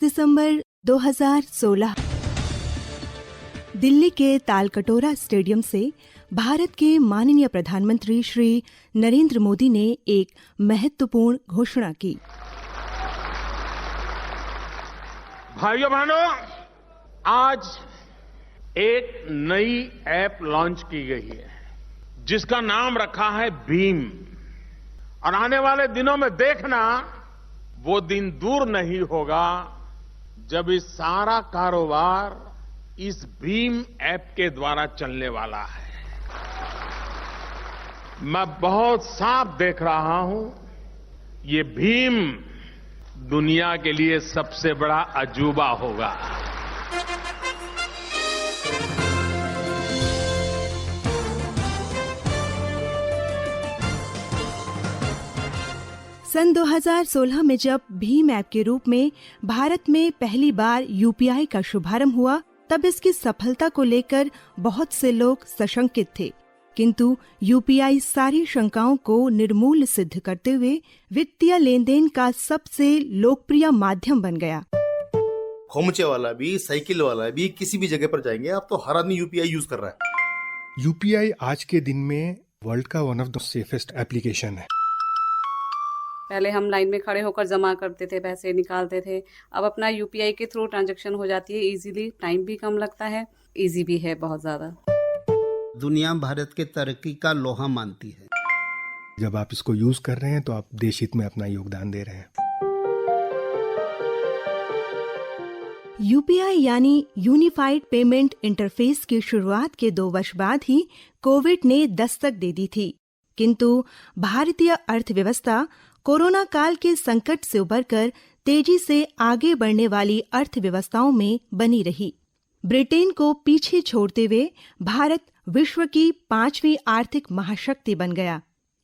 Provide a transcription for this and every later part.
दिसंबर 2016 दिल्ली के तालकटोरा स्टेडियम से भारत के माननीय प्रधानमंत्री श्री नरेंद्र मोदी ने एक महत्वपूर्ण घोषणा की। भाइयों बहनों, आज एक नई ऐप लॉन्च की गई है जिसका नाम रखा है भीम। और आने वाले दिनों में देखना, वो दिन दूर नहीं होगा जब इस सारा कारोबार इस भीम ऐप के द्वारा चलने वाला है। मैं बहुत साफ देख रहा हूं, ये भीम दुनिया के लिए सबसे बड़ा अजूबा होगा। सन 2016 में जब भीम ऐप के रूप में भारत में पहली बार यूपीआई का शुभारंभ हुआ, तब इसकी सफलता को लेकर बहुत से लोग सशंकित थे, किंतु यूपीआई सारी शंकाओं को निर्मूल सिद्ध करते हुए वित्तीय लेन देन का सबसे लोकप्रिय माध्यम बन गया। खोमचे वाला भी, साइकिल वाला भी, किसी भी जगह पर जाएंगे आप तो हर आदमी यूपीआई यूज कर रहा है। यूपीआई आज के दिन में वर्ल्ड का one of the safest application है। पहले हम लाइन में खड़े होकर जमा करते थे, पैसे निकालते थे। अब अपना यूपीआई के थ्रू ट्रांजैक्शन हो जाती है इजीली, टाइम भी कम लगता है, इजी भी है बहुत ज्यादा। दुनिया भारत के तरक्की का लोहा मानती है। जब आप इसको यूज कर रहे हैं तो आप देश हित में अपना योगदान दे रहे हैं। यूपीआई यानी यूनिफाइड पेमेंट इंटरफेस की शुरुआत के 2 वर्ष बाद ही कोविड ने दस्तक दे दी थी, किंतु भारतीय अर्थव्यवस्था कोरोना काल के संकट से उबरकर तेजी से आगे बढ़ने वाली अर्थव्यवस्थाओं में बनी रही। ब्रिटेन को पीछे छोड़ते हुए भारत विश्व की 5वीं आर्थिक महाशक्ति बन गया।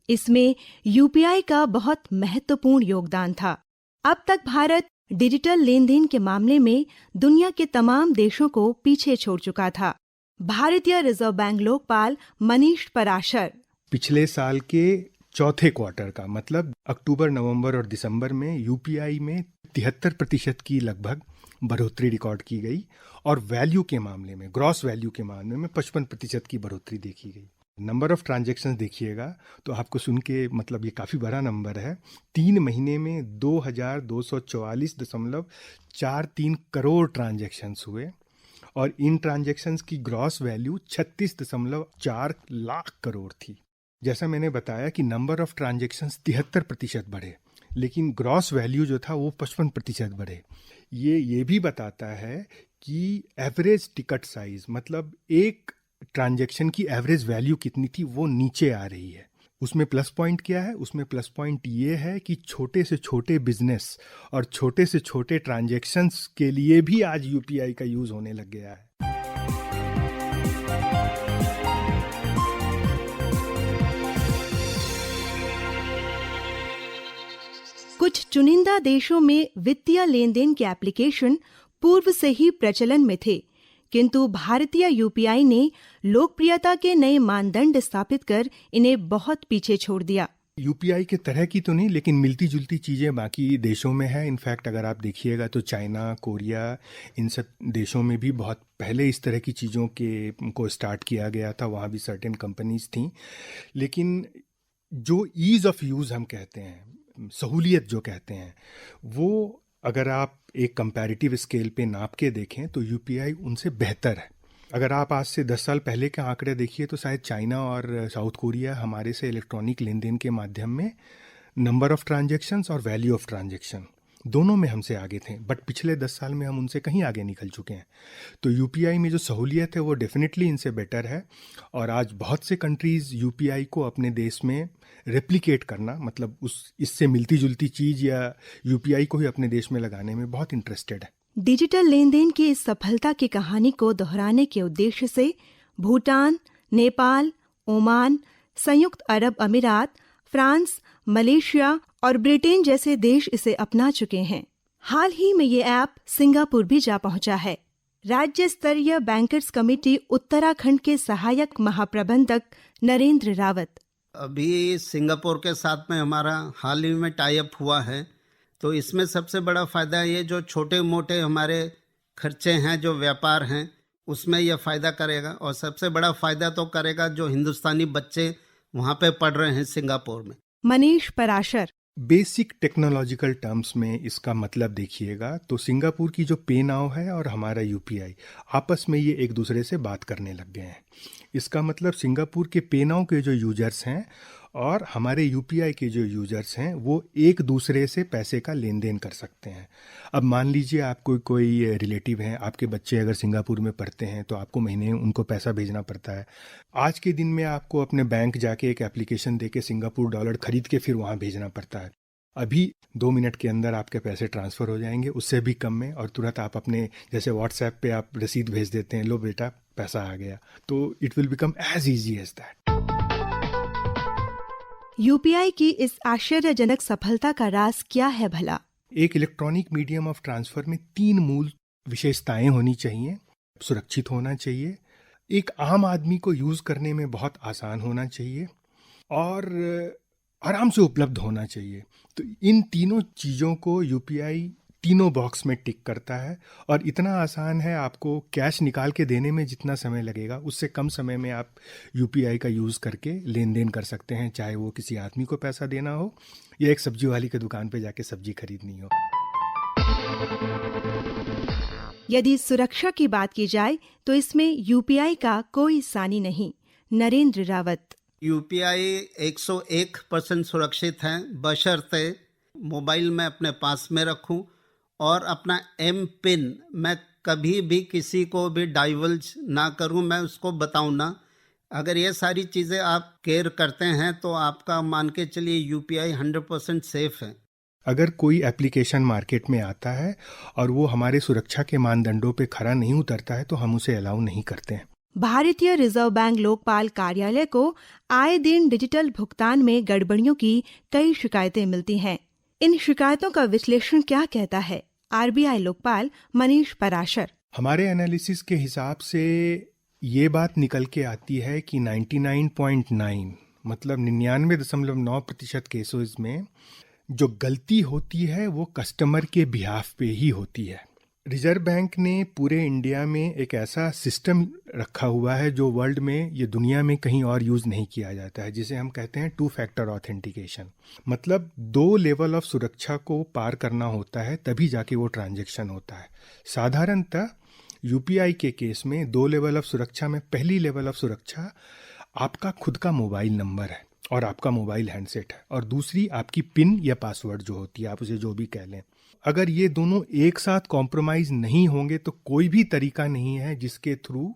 इसमें यूपीआई का बहुत महत्वपूर्ण योगदान था। अब तक भारत डिजिटल लेन देन के मामले में दुनिया के तमाम देशों को पीछे छोड़ चुका था। भारतीय रिजर्व बैंक लोकपाल मनीष पराशर पिछले साल के चौथे क्वार्टर का मतलब अक्टूबर, नवंबर और दिसंबर में यूपीआई में 73% की लगभग बढ़ोतरी रिकॉर्ड की गई और वैल्यू के मामले में, ग्रॉस वैल्यू के मामले में 55% की बढ़ोतरी देखी गई। नंबर ऑफ ट्रांजैक्शंस देखिएगा तो आपको सुन के मतलब ये काफ़ी बड़ा नंबर है। 3 महीने में 2244.43 करोड़ ट्रांजैक्शंस हुए और इन ट्रांजैक्शंस की ग्रॉस वैल्यू 36.4 लाख करोड़ थी। जैसा मैंने बताया कि नंबर ऑफ ट्रांजैक्शंस 73% बढ़े, लेकिन ग्रॉस वैल्यू जो था वो 55% बढ़े। ये भी बताता है कि एवरेज टिकट साइज, मतलब एक ट्रांजैक्शन की एवरेज वैल्यू कितनी थी, वो नीचे आ रही है। उसमें प्लस पॉइंट क्या है? उसमें प्लस पॉइंट ये है कि छोटे से छोटे बिजनेस और छोटे से छोटे ट्रांजैक्शंस के लिए भी आज यूपीआई का यूज होने लग गया है। कुछ चुनिंदा देशों में वित्तीय लेन देन के एप्लीकेशन पूर्व से ही प्रचलन में थे, किंतु भारतीय यूपीआई ने लोकप्रियता के नए मानदंड स्थापित कर इन्हें बहुत पीछे छोड़ दिया। यूपीआई के तरह की तो नहीं, लेकिन मिलती जुलती चीज़ें बाकी देशों में है। इनफैक्ट अगर आप देखिएगा तो चाइना, कोरिया, इन सब देशों में भी बहुत पहले इस तरह की चीज़ों को स्टार्ट किया गया था। वहाँ भी सर्टेन कंपनीज थी, लेकिन जो ईज़ ऑफ यूज़ हम कहते हैं, सहूलियत जो कहते हैं, वो अगर आप एक कंपैरेटिव स्केल पे नाप के देखें तो यूपीआई उनसे बेहतर है। अगर आप आज से 10 साल पहले के आंकड़े देखिए तो शायद चाइना और साउथ कोरिया हमारे से इलेक्ट्रॉनिक लेन देन के माध्यम में नंबर ऑफ ट्रांजैक्शंस और वैल्यू ऑफ ट्रांजैक्शन दोनों में हमसे आगे थे, बट पिछले 10 साल में हम उनसे कहीं आगे निकल चुके हैं। तो यूपीआई में जो सहूलियत है वो डेफिनेटली इनसे बेटर है और आज बहुत से कंट्रीज़ यूपीआई को अपने देश में रेप्लिकेट करना, मतलब इससे मिलती जुलती चीज़ या यूपीआई को ही अपने देश में लगाने में बहुत इंटरेस्टेड है। डिजिटल लेन देन की इस सफलता की कहानी को दोहराने के उद्देश्य से भूटान, नेपाल, ओमान, संयुक्त अरब अमीरात, फ्रांस, मलेशिया और ब्रिटेन जैसे देश इसे अपना चुके हैं। हाल ही में ये ऐप सिंगापुर भी जा पहुंचा है। राज्य स्तरीय बैंकर्स कमेटी उत्तराखंड के सहायक महाप्रबंधक नरेंद्र रावत: अभी सिंगापुर के साथ में हमारा हाल ही में टाई अप हुआ है तो इसमें सबसे बड़ा फ़ायदा ये जो छोटे मोटे हमारे खर्चे हैं, जो व्यापार हैं, उसमें यह फ़ायदा करेगा। और सबसे बड़ा फ़ायदा तो करेगा जो हिंदुस्तानी बच्चे वहाँ पे पढ़ रहे हैं सिंगापुर में। Manish Parashar. Basic technological terms में इसका मतलब देखिएगा तो सिंगापुर की जो पे नाउ है और हमारा यूपीआई आपस में ये एक दूसरे से बात करने लग गए हैं। इसका मतलब सिंगापुर के पे नाउ के जो यूजर्स हैं और हमारे यूपीआई के जो यूजर्स हैं वो एक दूसरे से पैसे का लेन देन कर सकते हैं। अब मान लीजिए आपको कोई रिलेटिव हैं, आपके बच्चे अगर सिंगापुर में पढ़ते हैं तो आपको महीने उनको पैसा भेजना पड़ता है। आज के दिन में आपको अपने बैंक जाके एक एप्लीकेशन देके सिंगापुर डॉलर खरीद के फिर वहाँ भेजना पड़ता है। अभी 2 मिनट के अंदर आपके पैसे ट्रांसफ़र हो जाएंगे, उससे भी कम में, और तुरंत आप अपने जैसे व्हाट्सएप पे आप रसीद भेज देते हैं, लो बेटा पैसा आ गया। तो it will become as easy as that. UPI की इस आश्चर्यजनक सफलता का राज क्या है भला? एक इलेक्ट्रॉनिक मीडियम ऑफ ट्रांसफ़र में 3 मूल विशेषताएं होनी चाहिए। सुरक्षित होना चाहिए, एक आम आदमी को यूज़ करने में बहुत आसान होना चाहिए और आराम से उपलब्ध होना चाहिए। तो इन तीनों चीज़ों को यूपीआई तीनों बॉक्स में टिक करता है और इतना आसान है, आपको कैश निकाल के देने में जितना समय लगेगा उससे कम समय में आप यूपीआई का यूज़ करके लेन देन कर सकते हैं, चाहे वो किसी आदमी को पैसा देना हो या एक सब्जी वाली की दुकान पे जाके सब्जी खरीदनी हो। यदि सुरक्षा की बात की जाए तो इसमें यूपीआई का कोई सानी नहीं। नरेंद्र रावत। यूपीआई 101% सुरक्षित है, बशर्ते मोबाइल में अपने पास में रखूं और अपना एम पिन मैं कभी भी किसी को भी डाइवल्ज ना करूं, मैं उसको बताऊं ना। अगर ये सारी चीज़ें आप केयर करते हैं तो आपका मान के चलिए यूपीआई 100% सेफ है। अगर कोई एप्लीकेशन मार्केट में आता है और वो हमारे सुरक्षा के मानदंडों पे खरा नहीं उतरता है तो हम उसे अलाउ नहीं करते हैं। भारतीय रिजर्व बैंक लोकपाल कार्यालय को आए दिन डिजिटल भुगतान में गड़बड़ियों की कई शिकायतें मिलती हैं। इन शिकायतों का विश्लेषण क्या कहता है आरबीआई लोकपाल मनीष पराशर? हमारे एनालिसिस के हिसाब से ये बात निकल के आती है कि 99.9 मतलब 99.9% केसेस में जो गलती होती है वो कस्टमर के बिहाफ पे ही होती है। रिजर्व बैंक ने पूरे इंडिया में एक ऐसा सिस्टम रखा हुआ है जो वर्ल्ड में, ये दुनिया में कहीं और यूज़ नहीं किया जाता है, जिसे हम कहते हैं 2 फैक्टर ऑथेंटिकेशन। मतलब 2 लेवल ऑफ सुरक्षा को पार करना होता है तभी जाके वो ट्रांजैक्शन होता है। साधारणतः यूपीआई के केस में 2 लेवल ऑफ सुरक्षा में पहली लेवल ऑफ सुरक्षा आपका खुद का मोबाइल नंबर है और आपका मोबाइल हैंडसेट है, और दूसरी आपकी पिन या पासवर्ड जो होती है, आप उसे जो भी कह लें। अगर ये दोनों एक साथ कॉम्प्रोमाइज़ नहीं होंगे तो कोई भी तरीका नहीं है जिसके थ्रू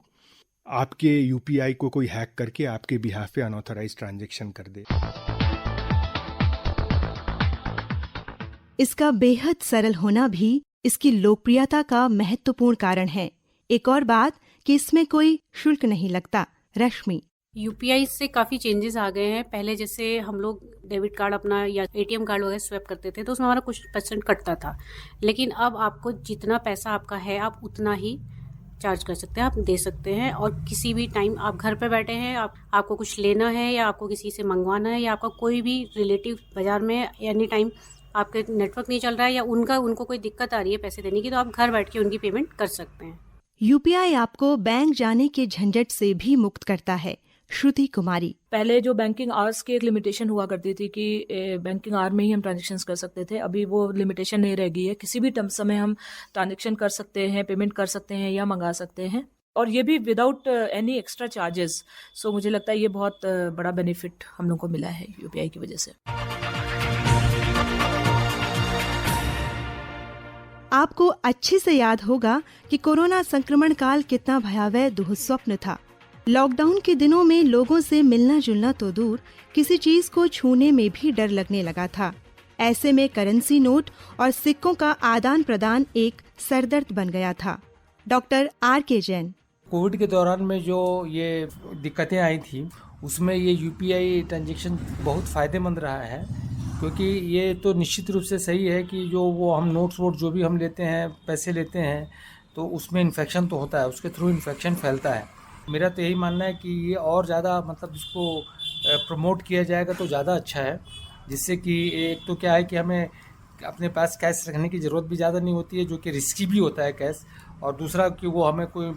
आपके यूपीआई को कोई हैक करके आपके बिहाफ पे अनऑथराइज्ड ट्रांजैक्शन कर दे। इसका बेहद सरल होना भी इसकी लोकप्रियता का महत्वपूर्ण कारण है। एक और बात कि इसमें कोई शुल्क नहीं लगता। रश्मि। यूपीआई से काफ़ी चेंजेस आ गए हैं। पहले जैसे हम लोग डेबिट कार्ड अपना या एटीएम कार्ड वगैरह स्वैप करते थे तो उसमें हमारा कुछ % कटता था, लेकिन अब आपको जितना पैसा आपका है आप उतना ही चार्ज कर सकते हैं, आप दे सकते हैं। और किसी भी टाइम आप घर पे बैठे हैं, आपको कुछ लेना है या आपको किसी से मंगवाना है या आपका कोई भी रिलेटिव बाजार में एनी टाइम आपके नेटवर्क नहीं चल रहा है या उनको कोई दिक्कत आ रही है पैसे देने की, तो आप घर बैठ के उनकी पेमेंट कर सकते हैं। यूपीआई आपको बैंक जाने के झंझट से भी मुक्त करता है। श्रुति कुमारी। पहले जो बैंकिंग आवर्स की एक लिमिटेशन हुआ करती थी कि बैंकिंग आवर में ही हम ट्रांजैक्शंस कर सकते थे, अभी वो लिमिटेशन नहीं रह गई है। किसी भी समय हम ट्रांजैक्शन कर सकते हैं, पेमेंट कर सकते हैं या मंगा सकते हैं, और ये भी विदाउट एनी एक्स्ट्रा चार्जेस। सो मुझे लगता है ये बहुत बड़ा बेनिफिट हम लोग को मिला है यूपीआई की वजह से। आपको अच्छे से याद होगा कि कोरोना संक्रमण काल कितना भयावह दुःस्वप्न था। लॉकडाउन के दिनों में लोगों से मिलना जुलना तो दूर, किसी चीज को छूने में भी डर लगने लगा था। ऐसे में करेंसी नोट और सिक्कों का आदान प्रदान एक सरदर्द बन गया था। Doctor R K. जैन। कोविड के दौरान में जो ये दिक्कतें आई थी उसमें ये यूपीआई ट्रांजैक्शन बहुत फ़ायदेमंद रहा है, क्योंकि ये तो निश्चित रूप से सही है कि जो वो हम नोट्स वोट जो भी हम लेते हैं, पैसे लेते हैं, तो उसमें इन्फेक्शन तो होता है, उसके थ्रू इन्फेक्शन फैलता है। मेरा तो यही मानना है कि ये और ज़्यादा मतलब इसको प्रमोट किया जाएगा तो ज़्यादा अच्छा है, जिससे कि एक तो क्या है कि हमें अपने पास कैश रखने की ज़रूरत भी ज़्यादा नहीं होती है, जो कि रिस्की भी होता है कैश, और दूसरा कि वो हमें कोई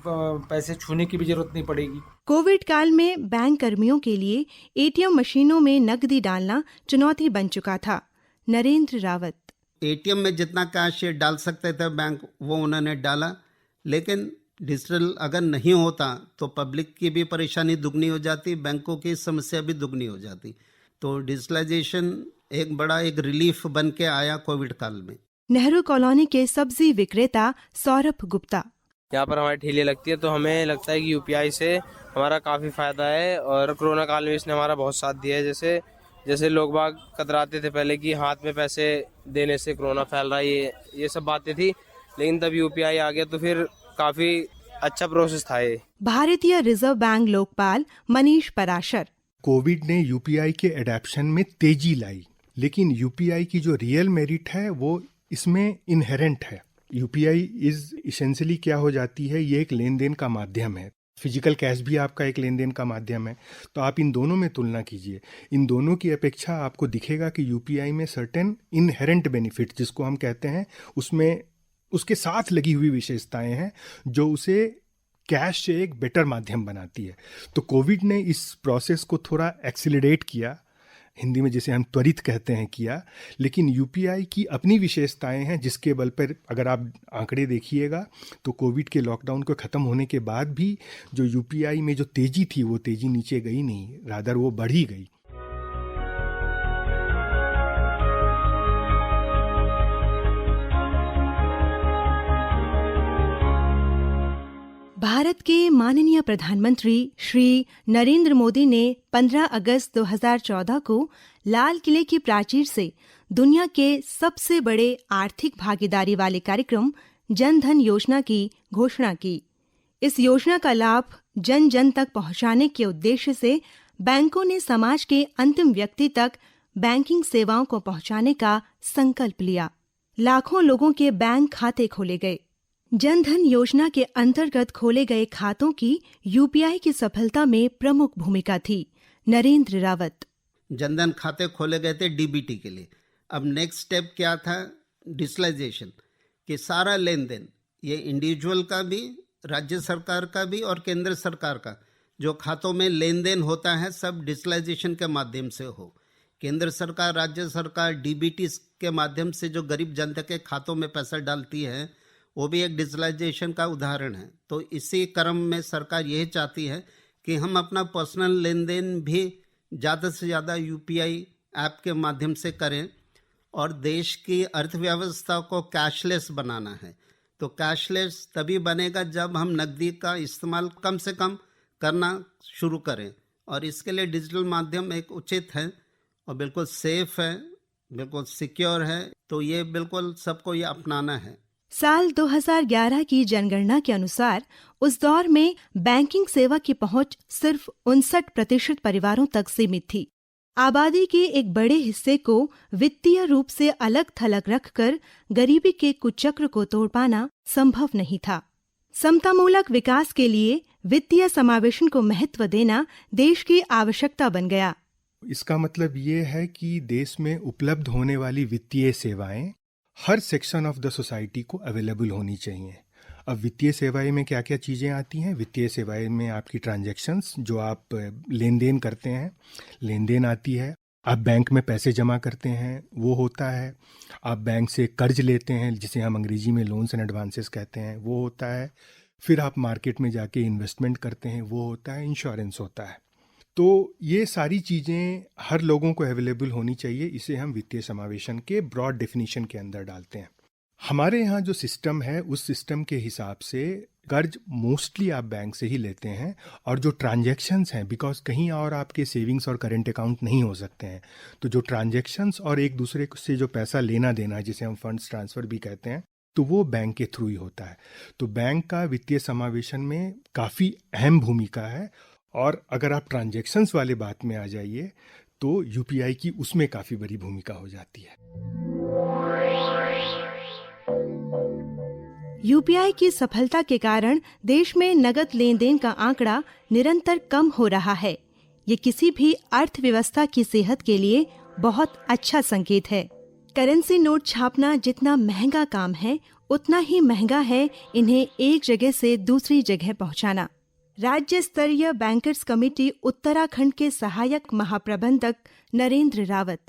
पैसे छूने की भी ज़रूरत नहीं पड़ेगी। कोविड काल में बैंक कर्मियों के लिए एटीएम मशीनों में नकदी डालना चुनौती बन चुका था। नरेंद्र रावत। एटीएम में जितना कैश ये डाल सकते थे बैंक, वो उन्होंने डाला, लेकिन डिजिटल अगर नहीं होता तो पब्लिक की भी परेशानी दुगनी हो जाती, बैंकों की समस्या भी दुगनी हो जाती। तो डिजिटलाइजेशन एक बड़ा एक रिलीफ बन के आया कोविड काल में। नेहरू कॉलोनी के सब्जी विक्रेता सौरभ गुप्ता। यहाँ पर हमारी ठेली लगती है, तो हमें लगता है कि यूपीआई से हमारा काफ़ी फ़ायदा है, और कोरोना काल में इसने हमारा बहुत साथ दिया है। जैसे लोग बाग कतराते थे पहले कि हाथ में पैसे देने से कोरोना फैल रहा है, ये सब बातें थी, लेकिन तब यूपीआई आ गया तो फिर काफ़ी अच्छा प्रोसेस था ये। भारतीय reserve bank Lokpal Manish Parashar. Covid ने यूपीआई के एडेप्शन में तेजी लाई, लेकिन यूपीआई की जो रियल मेरिट है वो इसमें इनहेरेंट है। यूपीआई इज इसेंशियली क्या हो जाती है, ये एक लेन देन का माध्यम है। फिजिकल कैश भी आपका एक लेन देन का माध्यम है। तो आप इन दोनों में तुलना कीजिए, इन दोनों की अपेक्षा आपको दिखेगा कि यूपीआई में सर्टेन इनहेरेंट बेनिफिट, जिसको हम कहते हैं, उसमें उसके साथ लगी हुई विशेषताएं हैं जो उसे कैश से एक बेटर माध्यम बनाती है। तो कोविड ने इस प्रोसेस को थोड़ा एक्सीलरेट किया, हिंदी में जिसे हम त्वरित कहते हैं, किया। लेकिन यूपीआई की अपनी विशेषताएं हैं, जिसके बल पर अगर आप आंकड़े देखिएगा तो कोविड के लॉकडाउन को ख़त्म होने के बाद भी जो यूपीआई में जो तेज़ी थी वो तेज़ी नीचे गई नहीं, रादर वो बढ़ी गई। भारत के माननीय प्रधानमंत्री श्री नरेंद्र मोदी ने 15 अगस्त 2014 को लाल किले की प्राचीर से दुनिया के सबसे बड़े आर्थिक भागीदारी वाले कार्यक्रम जन धन योजना की घोषणा की। इस योजना का लाभ जन जन तक पहुंचाने के उद्देश्य से बैंकों ने समाज के अंतिम व्यक्ति तक बैंकिंग सेवाओं को पहुंचाने का संकल्प लिया। लाखों लोगों के बैंक खाते खोले गए। जन धन योजना के अंतर्गत खोले गए खातों की यूपीआई की सफलता में प्रमुख भूमिका थी। नरेंद्र रावत। जनधन खाते खोले गए थे डीबीटी के लिए। अब नेक्स्ट स्टेप क्या था? डिजिटलाइजेशन, कि सारा लेन देन, ये इंडिविजुअल का भी, राज्य सरकार का भी और केंद्र सरकार का जो खातों में लेन देन होता है, सब डिजिटलाइजेशन के माध्यम से हो। केंद्र सरकार, राज्य सरकार डीबीटी के माध्यम से जो गरीब जनता के खातों में पैसा डालती है, वो भी एक डिजिटलाइजेशन का उदाहरण है। तो इसी क्रम में सरकार यही चाहती है कि हम अपना पर्सनल लेन देन भी ज़्यादा से ज़्यादा यूपीआई ऐप के माध्यम से करें, और देश की अर्थव्यवस्था को कैशलेस बनाना है। तो कैशलेस तभी बनेगा जब हम नकदी का इस्तेमाल कम से कम करना शुरू करें, और इसके लिए डिजिटल माध्यम एक उचित है और बिल्कुल सेफ है, बिल्कुल सिक्योर है। तो ये बिल्कुल सबको ये अपनाना है। साल 2011 की जनगणना के अनुसार उस दौर में बैंकिंग सेवा की पहुंच सिर्फ 59% परिवारों तक सीमित थी। आबादी के एक बड़े हिस्से को वित्तीय रूप से अलग थलग रखकर गरीबी के कुचक्र को तोड़ पाना संभव नहीं था। समतामूलक विकास के लिए वित्तीय समावेशन को महत्व देना देश की आवश्यकता बन गया। इसका मतलब ये है कि देश में उपलब्ध होने वाली वित्तीय सेवाएं हर सेक्शन ऑफ द सोसाइटी को अवेलेबल होनी चाहिए। अब वित्तीय सेवाएं में क्या क्या चीज़ें आती हैं? वित्तीय सेवाएं में आपकी ट्रांजैक्शंस, जो आप लेन देन करते हैं, लेन देन आती है। आप बैंक में पैसे जमा करते हैं, वो होता है। आप बैंक से कर्ज लेते हैं, जिसे हम अंग्रेजी में लोन्स एंड एडवांसेस कहते हैं, वो होता है। फिर आप मार्केट में जाके इन्वेस्टमेंट करते हैं, वो होता है। इंश्योरेंस होता है। तो ये सारी चीज़ें हर लोगों को अवेलेबल होनी चाहिए। इसे हम वित्तीय समावेशन के ब्रॉड डेफिनेशन के अंदर डालते हैं। हमारे यहाँ जो सिस्टम है, उस सिस्टम के हिसाब से कर्ज मोस्टली आप बैंक से ही लेते हैं, और जो ट्रांजैक्शंस हैं, बिकॉज कहीं और आपके सेविंग्स और करेंट अकाउंट नहीं हो सकते हैं, तो जो ट्रांजैक्शंस और एक दूसरे से जो पैसा लेना देना, जिसे हम फंड्स ट्रांसफ़र भी कहते हैं, तो वो बैंक के थ्रू ही होता है। तो बैंक का वित्तीय समावेशन में काफ़ी अहम भूमिका है। और अगर आप ट्रांजैक्शंस वाले बात में आ जाइए तो यूपीआई की उसमें काफ़ी बड़ी भूमिका हो जाती है। यूपीआई की सफलता के कारण देश में नगद लेन देन का आंकड़ा निरंतर कम हो रहा है। ये किसी भी अर्थव्यवस्था की सेहत के लिए बहुत अच्छा संकेत है। करेंसी नोट छापना जितना महंगा काम है, उतना ही महंगा है इन्हें एक जगह से दूसरी जगह पहुंचाना। राज्य स्तरीय बैंकर्स कमेटी उत्तराखंड के सहायक महाप्रबंधक नरेंद्र रावत।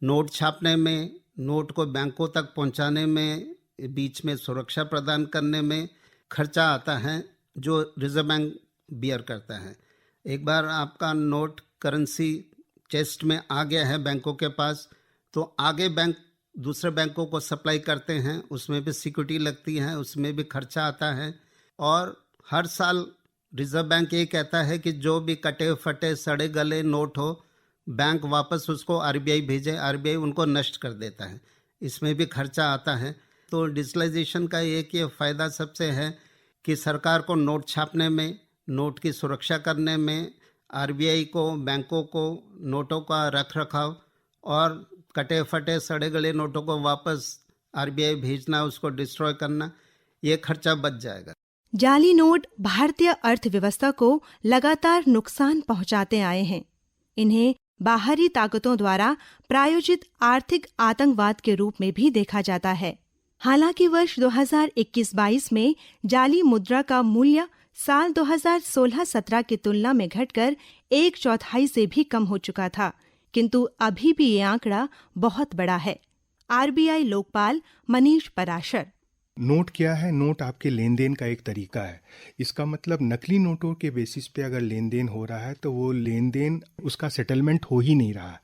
नोट छापने में, नोट को बैंकों तक पहुंचाने में, बीच में सुरक्षा प्रदान करने में खर्चा आता है जो रिजर्व बैंक बियर करता है। एक बार आपका नोट करेंसी चेस्ट में आ गया है बैंकों के पास, तो आगे बैंक दूसरे बैंकों को सप्लाई करते हैं, उसमें भी सिक्योरिटी लगती है, उसमें भी खर्चा आता है। और हर साल रिजर्व बैंक ये कहता है कि जो भी कटे फटे सड़े गले नोट हो, बैंक वापस उसको आरबीआई भेजे, आरबीआई उनको नष्ट कर देता है, इसमें भी खर्चा आता है। तो डिजिटलाइजेशन का एक ये फ़ायदा सबसे है कि सरकार को नोट छापने में, नोट की सुरक्षा करने में, आरबीआई को, बैंकों को नोटों का रख रखाव और कटे फटे सड़े गले नोटों को वापस आरबीआई भेजना, उसको डिस्ट्रॉय करना, ये खर्चा बच जाएगा। जाली नोट भारतीय अर्थव्यवस्था को लगातार नुकसान पहुंचाते आए हैं। इन्हें बाहरी ताकतों द्वारा प्रायोजित आर्थिक आतंकवाद के रूप में भी देखा जाता है। हालांकि वर्ष 2021-22 में जाली मुद्रा का मूल्य साल 2016-17 की तुलना में घटकर 1/4 से भी कम हो चुका था, किंतु अभी भी ये आंकड़ा बहुत बड़ा है। आरबीआई लोकपाल मनीष पराशर। नोट क्या है? नोट आपके लेन देन का एक तरीका है। इसका मतलब नकली नोटों के बेसिस पे अगर लेन देन हो रहा है तो वो लेन देन, उसका सेटलमेंट हो ही नहीं रहा है।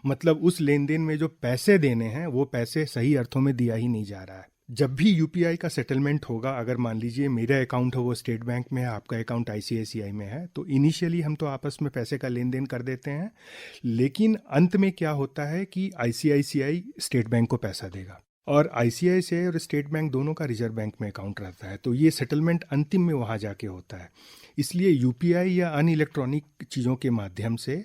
मतलब उस लेन देन में जो पैसे देने हैं वो पैसे सही अर्थों में दिया ही नहीं जा रहा है। जब भी यूपीआई का सेटलमेंट होगा, अगर मान लीजिए मेरा अकाउंट है वो स्टेट बैंक में है, आपका अकाउंट आईसीआईसीआई में है, तो इनिशियली हम तो आपस में पैसे का लेन देन कर देते हैं, लेकिन अंत में क्या होता है कि आईसीआईसीआई स्टेट बैंक को पैसा देगा और आईसीआईसीआई और स्टेट बैंक दोनों का रिजर्व बैंक में अकाउंट रहता है, तो ये सेटलमेंट अंतिम में वहाँ जाके होता है। इसलिए यूपीआई या अन इलेक्ट्रॉनिक चीज़ों के माध्यम से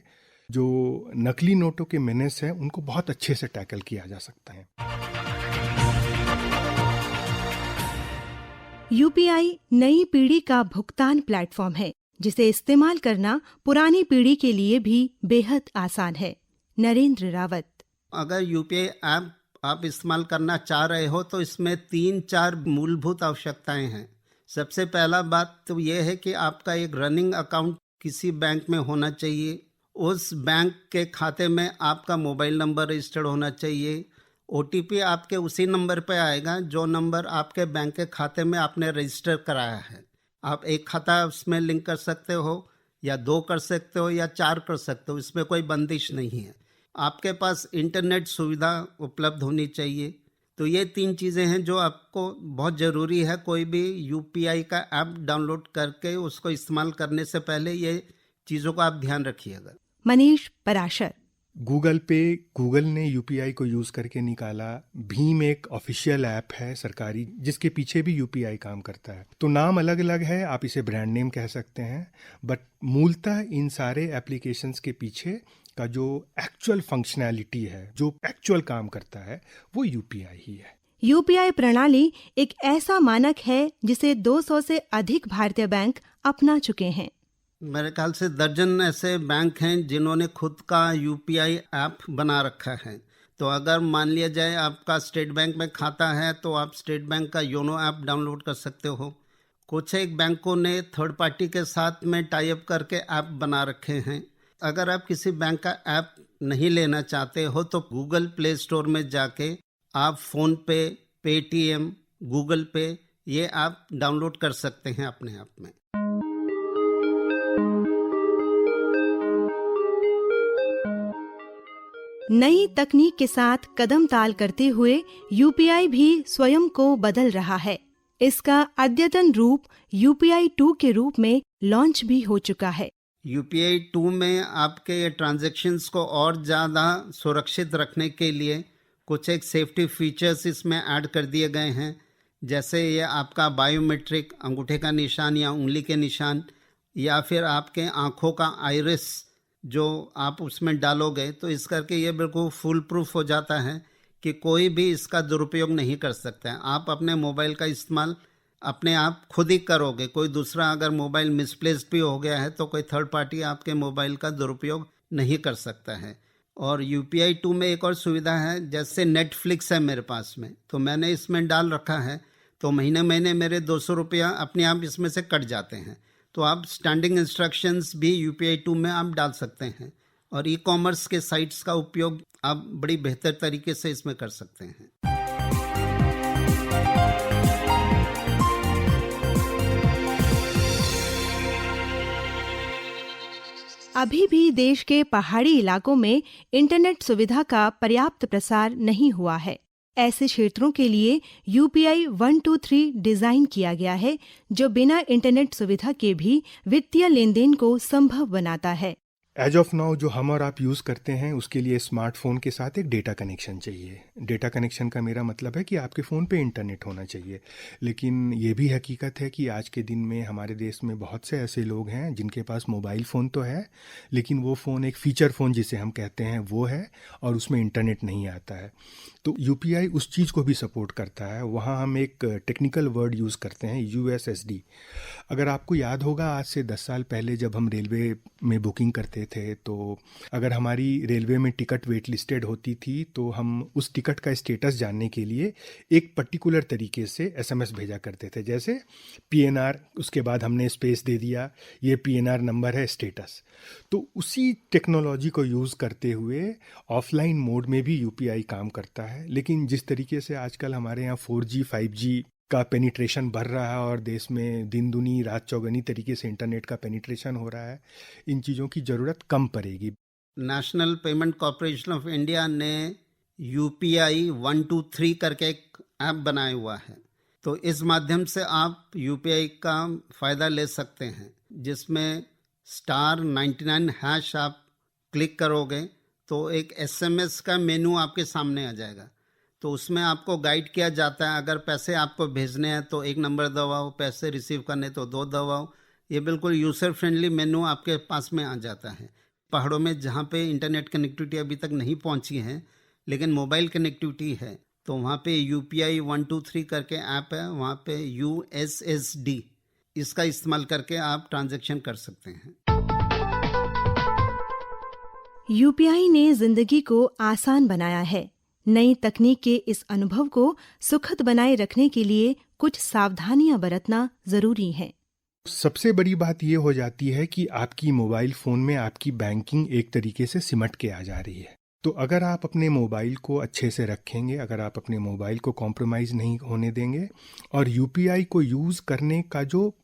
जो नकली नोटों के मेनेस हैं उनको बहुत अच्छे से टैकल किया जा सकता है। यूपीआई नई पीढ़ी का भुगतान प्लेटफॉर्म है, जिसे इस्तेमाल करना पुरानी पीढ़ी के लिए भी बेहद आसान है। नरेंद्र रावत। अगर यूपीआई ऐप आप इस्तेमाल करना चाह रहे हो तो इसमें 3-4 मूलभूत आवश्यकताएं हैं। सबसे पहला बात तो ये है कि आपका एक रनिंग अकाउंट किसी बैंक में होना चाहिए। उस बैंक के खाते में आपका मोबाइल नंबर रजिस्टर्ड होना चाहिए। ओटीपी आपके उसी नंबर पे आएगा जो नंबर आपके बैंक के खाते में आपने रजिस्टर कराया है। आप एक खाता उसमें लिंक कर सकते हो या 2 कर सकते हो या 4 कर सकते हो, इसमें कोई बंदिश नहीं है। आपके पास इंटरनेट सुविधा उपलब्ध होनी चाहिए। तो ये 3 चीज़ें हैं जो आपको बहुत ज़रूरी है। कोई भी यूपीआई का ऐप डाउनलोड करके उसको इस्तेमाल करने से पहले ये चीज़ों का आप ध्यान रखिएगा। मनीष पराशर। गूगल ने यूपीआई को यूज़ करके निकाला। भीम एक ऑफिशियल ऐप है सरकारी, जिसके पीछे भी यूपीआई काम करता है। तो नाम अलग अलग है, आप इसे ब्रांड नेम कह सकते हैं, बट मूलतः इन सारे एप्लीकेशंस के पीछे का जो एक्चुअल फंक्शनैलिटी है, जो एक्चुअल काम करता है, वो यूपीआई ही है। यूपीआई प्रणाली एक ऐसा मानक है जिसे 200 से अधिक भारतीय बैंक अपना चुके हैं। मेरे ख्याल से दर्जन ऐसे बैंक हैं जिन्होंने खुद का यूपीआई ऐप बना रखा है। तो अगर मान लिया जाए आपका स्टेट बैंक में खाता है तो आप स्टेट बैंक का योनो ऐप डाउनलोड कर सकते हो। कुछ एक बैंकों ने थर्ड पार्टी के साथ में टाई अप करके ऐप बना रखे हैं। अगर आप किसी बैंक का ऐप नहीं लेना चाहते हो तो गूगल प्ले स्टोर में जाके आप फ़ोन पे, पेटीएम, गूगल पे ये ऐप डाउनलोड कर सकते हैं अपने आप में। नई तकनीक के साथ कदम ताल करते हुए यूपीआई भी स्वयं को बदल रहा है। इसका अद्यतन रूप यूपीआई 2 के रूप में लॉन्च भी हो चुका है। यूपीआई 2 में आपके ये ट्रांजैक्शंस को और ज़्यादा सुरक्षित रखने के लिए कुछ एक सेफ्टी फीचर्स इसमें ऐड कर दिए गए हैं। जैसे ये आपका बायोमेट्रिक अंगूठे का निशान या उंगली के निशान या फिर आपके आँखों का आइरिस जो आप उसमें डालोगे, तो इस करके ये बिल्कुल फुल प्रूफ हो जाता है कि कोई भी इसका दुरुपयोग नहीं कर सकता है। आप अपने मोबाइल का इस्तेमाल अपने आप खुद ही करोगे। कोई दूसरा अगर मोबाइल मिसप्लेस्ड भी हो गया है तो कोई थर्ड पार्टी आपके मोबाइल का दुरुपयोग नहीं कर सकता है। और UPI 2 में एक और सुविधा है, जैसे नेटफ्लिक्स है मेरे पास में, तो मैंने इसमें डाल रखा है, तो महीने महीने मेरे 200 रुपया अपने आप इसमें से कट जाते हैं। तो आप स्टैंडिंग इंस्ट्रक्शंस भी UPI 2 में आप डाल सकते हैं और ई-कॉमर्स के साइट्स का उपयोग आप बड़ी बेहतर तरीके से इसमें कर सकते हैं। अभी भी देश के पहाड़ी इलाकों में इंटरनेट सुविधा का पर्याप्त प्रसार नहीं हुआ है। ऐसे क्षेत्रों के लिए UPI 123 डिजाइन किया गया है, जो बिना इंटरनेट सुविधा के भी वित्तीय लेनदेन को संभव बनाता है। एज ऑफ नाउ जो हम और आप यूज़ करते हैं उसके लिए स्मार्टफोन के साथ एक डेटा कनेक्शन चाहिए। डेटा कनेक्शन का मेरा मतलब है कि आपके फ़ोन पे इंटरनेट होना चाहिए। लेकिन ये भी हकीकत है कि आज के दिन में हमारे देश में बहुत से ऐसे लोग हैं जिनके पास मोबाइल फ़ोन तो है, लेकिन वो फ़ोन एक फ़ीचर फ़ोन जिसे हम कहते हैं वो है और उसमें इंटरनेट नहीं आता है। तो UPI उस चीज़ को भी सपोर्ट करता है। वहाँ हम एक टेक्निकल वर्ड यूज़ करते हैं USSD। अगर आपको याद होगा, आज से 10 साल पहले जब हम रेलवे में बुकिंग करते थे, तो अगर हमारी रेलवे में टिकट वेट लिस्टेड होती थी तो हम उस टिकट का स्टेटस जानने के लिए एक पर्टिकुलर तरीके से SMS भेजा करते थे, जैसे PNR, उसके बाद हमने स्पेस दे दिया, ये PNR नंबर है, स्टेटस। तो उसी टेक्नोलॉजी को यूज़ करते हुए ऑफलाइन मोड में भी UPI काम करता है। लेकिन जिस तरीके से आजकल हमारे यहाँ 4G 5G का पेनिट्रेशन बढ़ रहा है और देश में दिन दुनी रात चौगनी तरीके से इंटरनेट का पेनिट्रेशन हो रहा है, इन चीज़ों की ज़रूरत कम पड़ेगी। National payment corporation of India ने UPI 123 करके एक ऐप बनाया हुआ है, तो इस माध्यम से आप UPI का फ़ायदा ले सकते हैं, जिसमें *99# आप क्लिक करोगे तो एक SMS का मेनू आपके सामने आ जाएगा। तो उसमें आपको गाइड किया जाता है, अगर पैसे आपको भेजने हैं तो 1 नंबर दबाओ, पैसे रिसीव करने तो 2 दबाओ। ये बिल्कुल यूज़र फ्रेंडली मेनू आपके पास में आ जाता है। पहाड़ों में जहाँ पे इंटरनेट कनेक्टिविटी अभी तक नहीं पहुँची है, लेकिन मोबाइल कनेक्टिविटी है, तो वहाँ पे UPI 123 करके ऐप है, वहाँ पे USSD इसका इस्तेमाल करके आप ट्रांजैक्शन कर सकते हैं। UPI ने जिंदगी को आसान बनाया है। नई तकनीक के इस अनुभव को सुखद बनाए रखने के लिए कुछ सावधानियां बरतना जरूरी है। सबसे बड़ी बात ये हो जाती है कि आपकी मोबाइल फ़ोन में आपकी बैंकिंग एक तरीके से सिमट के आ जा रही है। तो अगर आप अपने मोबाइल को अच्छे से रखेंगे, अगर आप अपने मोबाइल को कॉम्प्रोमाइज़ नहीं होने देंगे और UPI को यूज़ करने का जो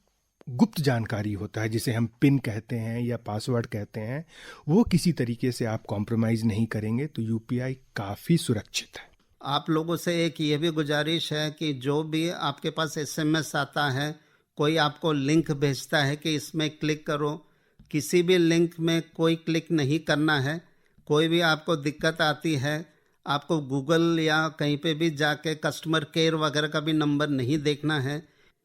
गुप्त जानकारी होता है, जिसे हम पिन कहते हैं या पासवर्ड कहते हैं, वो किसी तरीके से आप कॉम्प्रोमाइज़ नहीं करेंगे, तो UPI काफ़ी सुरक्षित है। आप लोगों से एक ये भी गुजारिश है कि जो भी आपके पास SMS आता है, कोई आपको लिंक भेजता है कि इसमें क्लिक करो, किसी भी लिंक में कोई क्लिक नहीं करना है। कोई भी आपको दिक्कत आती है, आपको गूगल या कहीं पे भी जाके कस्टमर केयर वगैरह का भी नंबर नहीं देखना है।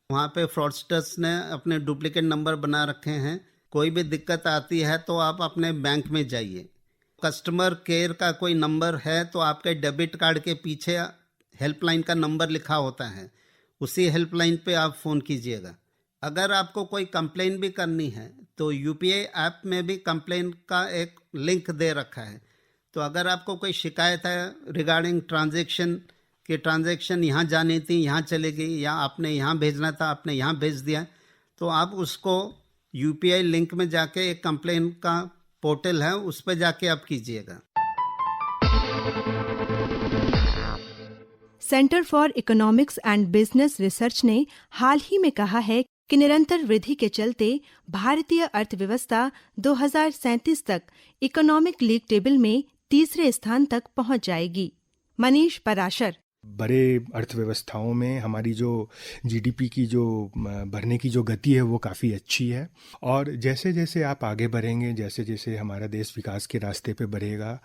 वहाँ पे फ्रॉडस्टर्स ने अपने डुप्लीकेट नंबर बना रखे हैं। कोई भी दिक्कत आती है तो आप अपने बैंक में जाइए। कस्टमर केयर का कोई नंबर है तो आपके डेबिट कार्ड के पीछे हेल्पलाइन का नंबर लिखा होता है, उसी हेल्पलाइन पे आप फ़ोन कीजिएगा। अगर आपको कोई कंप्लेन भी करनी है तो UPI ऐप में भी कंप्लेन का एक लिंक दे रखा है। तो अगर आपको कोई शिकायत है रिगार्डिंग ट्रांजैक्शन कि ट्रांजैक्शन यहाँ जानी थी, यहाँ चली गई, या आपने यहाँ भेजना था, आपने यहाँ भेज दिया, तो आप उसको UPI लिंक में जाके एक कंप्लेन का पोर्टल है, उस पर जाके आप कीजिएगा। Centre for economics and business research ने हाल ही में कहा है कि निरंतर वृद्धि के चलते भारतीय अर्थव्यवस्था 2037 तक इकोनॉमिक लीग टेबल में तीसरे स्थान तक पहुंच जाएगी। मनीष पराशर। बड़े अर्थव्यवस्थाओं में हमारी जो GDP की जो बढ़ने की जो गति है वो काफ़ी अच्छी है, और जैसे जैसे आप आगे बढ़ेंगे, जैसे जैसे हमारा देश विकास के रास्ते पे बढ़ेगा,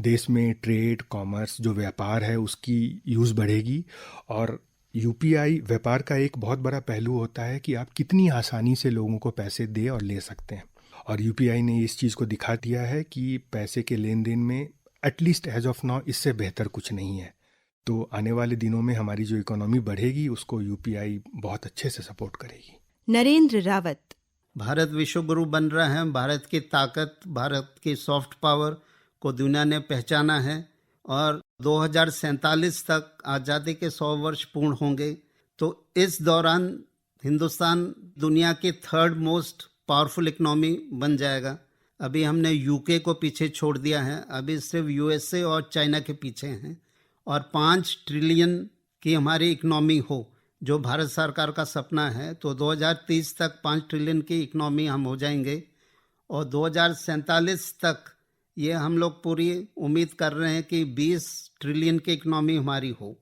देश में ट्रेड, कॉमर्स, जो व्यापार है उसकी यूज़ बढ़ेगी। और UPI व्यापार का एक बहुत बड़ा पहलू होता है कि आप कितनी आसानी से लोगों को पैसे दे और ले सकते हैं, और UPI ने इस चीज़ को दिखा दिया है कि पैसे के लेन देन में एटलीस्ट एज ऑफ नाउ इससे बेहतर कुछ नहीं है। तो आने वाले दिनों में हमारी जो इकोनॉमी बढ़ेगी उसको UPI बहुत अच्छे से सपोर्ट करेगी। नरेंद्र रावत। भारत विश्व गुरु बन रहा है। भारत की ताकत, भारत की सॉफ्ट पावर को दुनिया ने पहचाना है और 2047 तक आज़ादी के 100 वर्ष पूर्ण होंगे। तो इस दौरान हिंदुस्तान दुनिया की 3rd मोस्ट पावरफुल इकोनॉमी बन जाएगा। अभी हमने यूके को पीछे छोड़ दिया है, अभी सिर्फ यूएसए और चाइना के पीछे हैं। और 5 ट्रिलियन की हमारी इकोनॉमी हो, जो भारत सरकार का सपना है, तो 2030 तक 5 ट्रिलियन की इकोनॉमी हम हो जाएंगे। और 2047 तक ये हम लोग पूरी उम्मीद कर रहे हैं कि 20 ट्रिलियन की इकोनॉमी हमारी हो।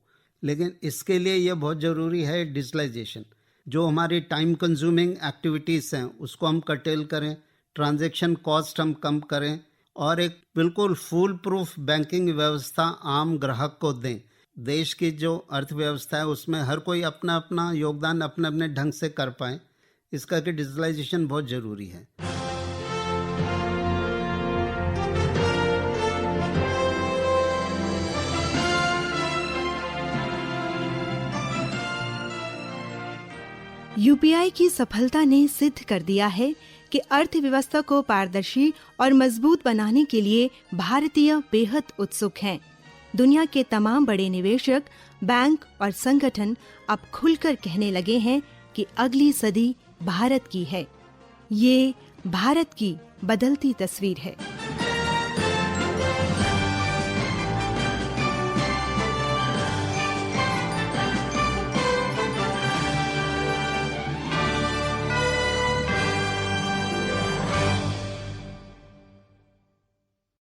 लेकिन इसके लिए ये बहुत ज़रूरी है डिजिटलाइजेशन। जो हमारी टाइम कंज्यूमिंग एक्टिविटीज़ हैं उसको हम कर्टेल करें, ट्रांजैक्शन कॉस्ट हम कम करें और एक बिल्कुल फुल प्रूफ बैंकिंग व्यवस्था आम ग्राहक को दें। देश की जो अर्थव्यवस्था है उसमें हर कोई अपना अपना योगदान अपने अपने ढंग से कर पाए, इसका कि डिजिटलाइजेशन बहुत ज़रूरी है। यूपीआई की सफलता ने सिद्ध कर दिया है कि अर्थव्यवस्था को पारदर्शी और मजबूत बनाने के लिए भारतीय बेहद उत्सुक हैं। दुनिया के तमाम बड़े निवेशक, बैंक और संगठन अब खुलकर कहने लगे हैं कि अगली सदी भारत की है। ये भारत की बदलती तस्वीर है।